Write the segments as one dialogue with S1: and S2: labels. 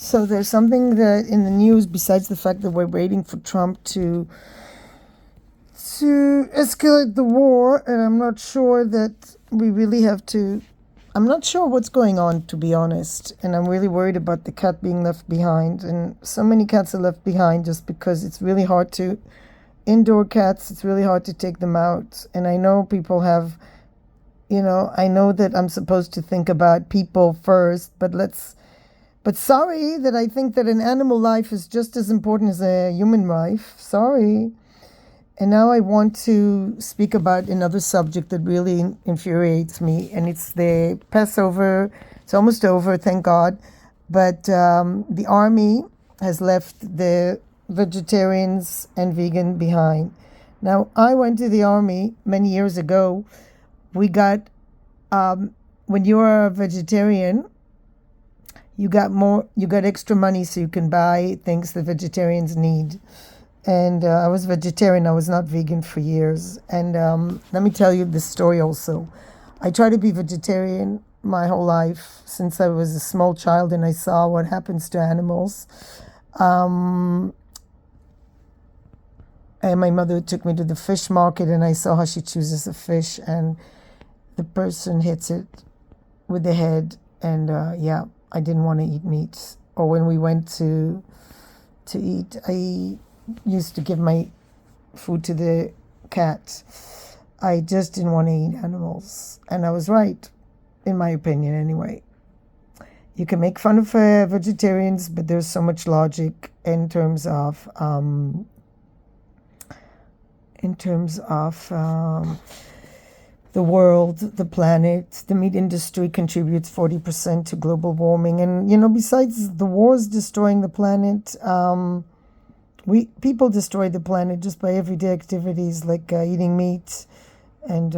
S1: So there's something that in the news, besides the fact that we're waiting for Trump to escalate the war, and I'm not sure that we really have to. I'm not sure what's going on, to be honest, and I'm really worried about the cat being left behind. And so many cats are left behind just because it's really hard to indoor cats. It's really hard to take them out, and I know people have. I know that I'm supposed to think about people first, but sorry that I think that an animal life is just as important as a human life. Sorry. And now I want to speak about another subject that really infuriates me, and it's the Passover. It's almost over, thank God. But the army has left the vegetarians and vegan behind. Now, I went to the army many years ago. We got, when you're a vegetarian, you got extra money so you can buy things that vegetarians need. And I was vegetarian. I was not vegan for years. And let me tell you this story also. I tried to be vegetarian my whole life since I was a small child, and I saw what happens to animals. And my mother took me to the fish market, and I saw how she chooses a fish, and the person hits it with the head. And I didn't want to eat meat. Or when we went to eat, I used to give my food to the cat. I just didn't want to eat animals. And I was right, in my opinion anyway. You can make fun of vegetarians, but there's so much logic in terms of the world, the planet. The meat industry contributes 40% to global warming. And, besides the wars destroying the planet, people destroy the planet just by everyday activities like eating meat. And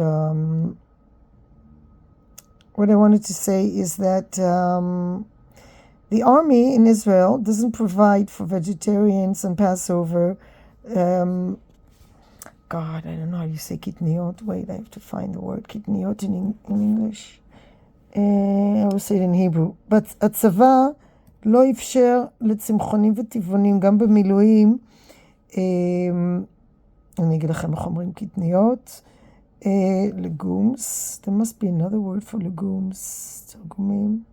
S1: what I wanted to say is that the army in Israel doesn't provide for vegetarians on Passover. God, I don't know how you say kitniot. Wait, I have to find the word kitniot in English. I will say it in Hebrew. But הצבא לא אפשר לצמחונים וטבעונים, גם במילואים. אני אגיד לכם איך אומרים קטניות. legumes. There must be another word for legumes. תרגומים.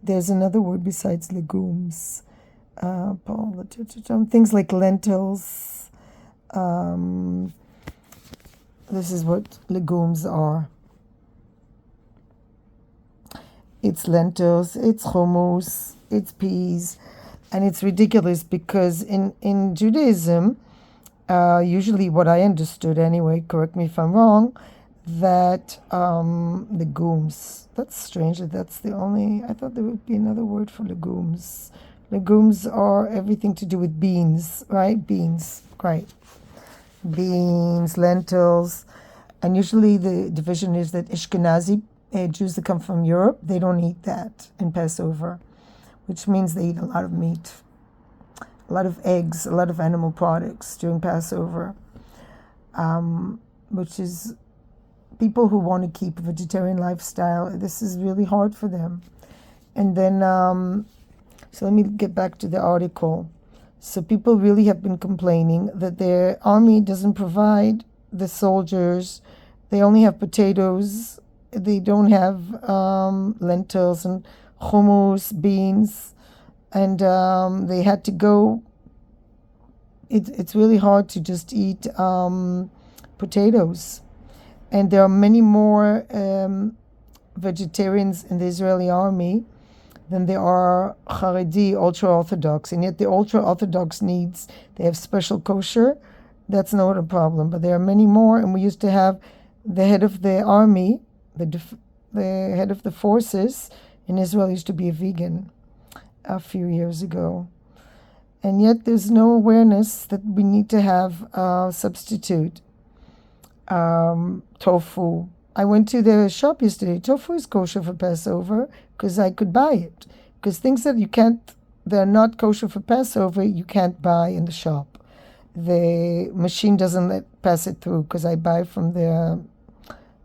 S1: There's another word besides legumes. Things like lentils. This is what legumes are. It's lentils, it's hummus, it's peas, and it's ridiculous because in Judaism, usually what I understood anyway, correct me if I'm wrong, that legumes, that's strange that that's the only, I thought there would be another word for legumes. Legumes are everything to do with beans, right? Beans, right. Beans, lentils, and usually the division is that Ashkenazi Jews that come from Europe, they don't eat that in Passover, which means they eat a lot of meat, a lot of eggs, a lot of animal products during Passover, which is people who want to keep a vegetarian lifestyle. This is really hard for them. And then, so let me get back to the article. So people really have been complaining that their army doesn't provide the soldiers. They only have potatoes. They don't have lentils and hummus, beans, and they had to go. It's really hard to just eat potatoes. And there are many more vegetarians in the Israeli army than there are Haredi, ultra-Orthodox. And yet the ultra-Orthodox they have special kosher. That's not a problem. But there are many more, and we used to have the head of the army, the head of the forces in Israel used to be a vegan a few years ago. And yet there's no awareness that we need to have a substitute. Tofu. I went to the shop yesterday. Tofu is kosher for Passover because I could buy it. Because things that they're not kosher for Passover, you can't buy in the shop. The machine doesn't pass it through because I buy from the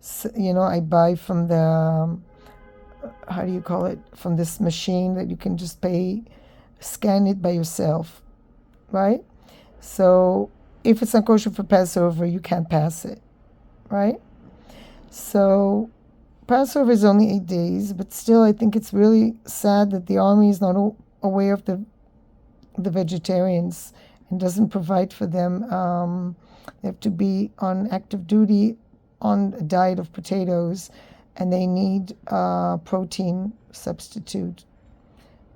S1: I buy from the, how do you call it, from this machine that you can just scan it by yourself, right? So if it's not kosher for Passover, you can't pass it, right? So Passover is only 8 days, but still, I think it's really sad that the army is not aware of the vegetarians and doesn't provide for them. They have to be on active duty on a diet of potatoes, and they need a protein substitute.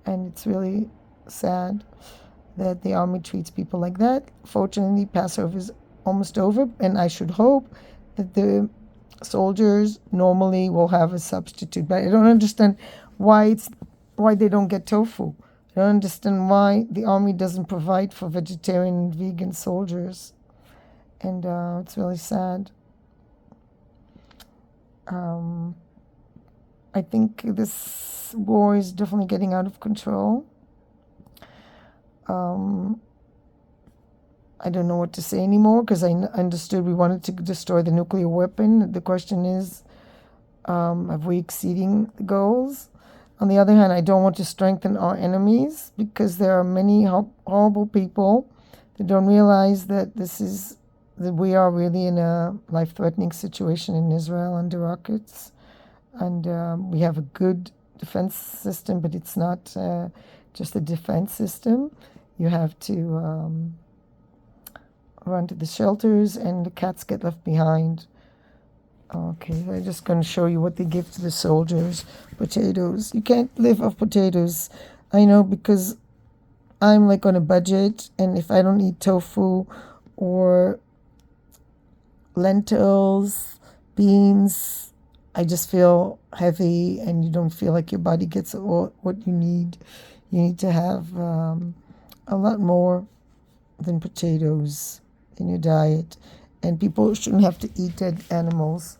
S1: And it's really sad that the army treats people like that. Fortunately, Passover is almost over, and I should hope that the soldiers normally will have a substitute. But I don't understand why they don't get tofu. I don't understand why the army doesn't provide for vegetarian and vegan soldiers. And it's really sad. I think this war is definitely getting out of control. I don't know what to say anymore, because I understood we wanted to destroy the nuclear weapon. The question is, have we exceeding the goals? On the other hand, I don't want to strengthen our enemies, because there are many horrible people that don't realize that we are really in a life-threatening situation in Israel under rockets. And we have a good defense system, but it's not just a defense system. You have to run to the shelters, and the cats get left behind. Okay, I'm just going to show you what they give to the soldiers. Potatoes. You can't live off potatoes. I know, because I'm like on a budget, and if I don't eat tofu or lentils, beans, I just feel heavy, and you don't feel like your body gets what you need. You need to have a lot more than potatoes in your diet, and people shouldn't have to eat dead animals.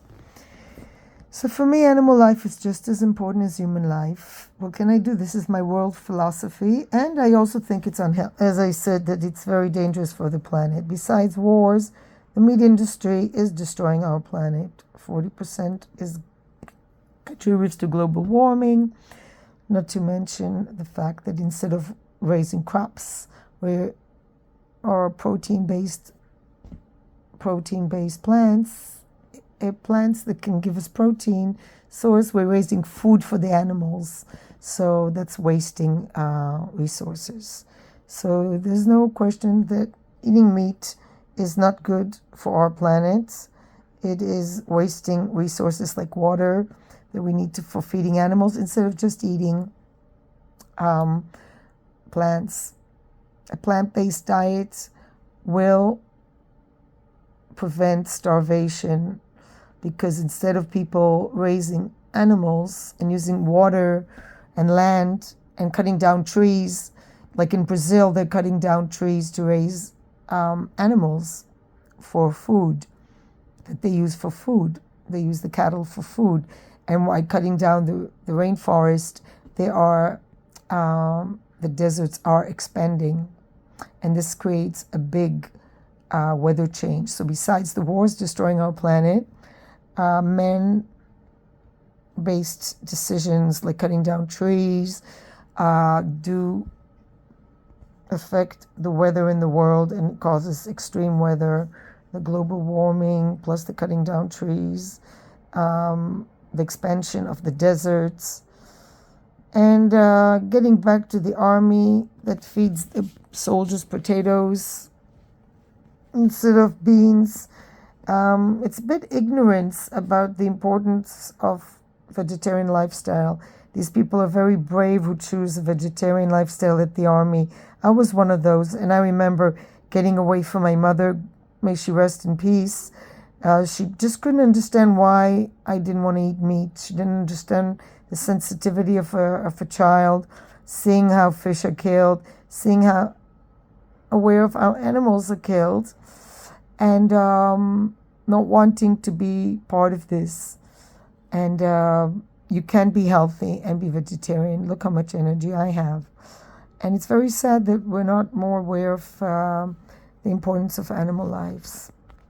S1: So for me, animal life is just as important as human life. What can I do? This is my world philosophy, and I also think it's as I said, that it's very dangerous for the planet. Besides wars, the meat industry is destroying our planet. 40% contributes to global warming, not to mention the fact that instead of raising crops or protein-based plants that can give us protein source, we're raising food for the animals. So that's wasting resources. So there's no question that eating meat is not good for our planet. It is wasting resources like water that we need for feeding animals, instead of just eating plants. A plant-based diet will prevent starvation, because instead of people raising animals and using water and land and cutting down trees, like in Brazil, they're cutting down trees to raise animals for food, that they use for food. They use the cattle for food. And by cutting down the rainforest, the deserts are expanding. And this creates a big weather change. So besides the wars destroying our planet, man-based decisions like cutting down trees do affect the weather in the world, and it causes extreme weather, the global warming, plus the cutting down trees, the expansion of the deserts. And getting back to the army that feeds the soldiers potatoes instead of beans, it's a bit ignorance about the importance of vegetarian lifestyle. These people are very brave who choose a vegetarian lifestyle at the army. I was one of those, and I remember getting away from my mother, may she rest in peace. She just couldn't understand why I didn't want to eat meat. She didn't understand the sensitivity of a child, seeing how fish are killed, seeing how aware of how animals are killed, and not wanting to be part of this. And you can be healthy and be vegetarian. Look how much energy I have. And it's very sad that we're not more aware of the importance of animal lives.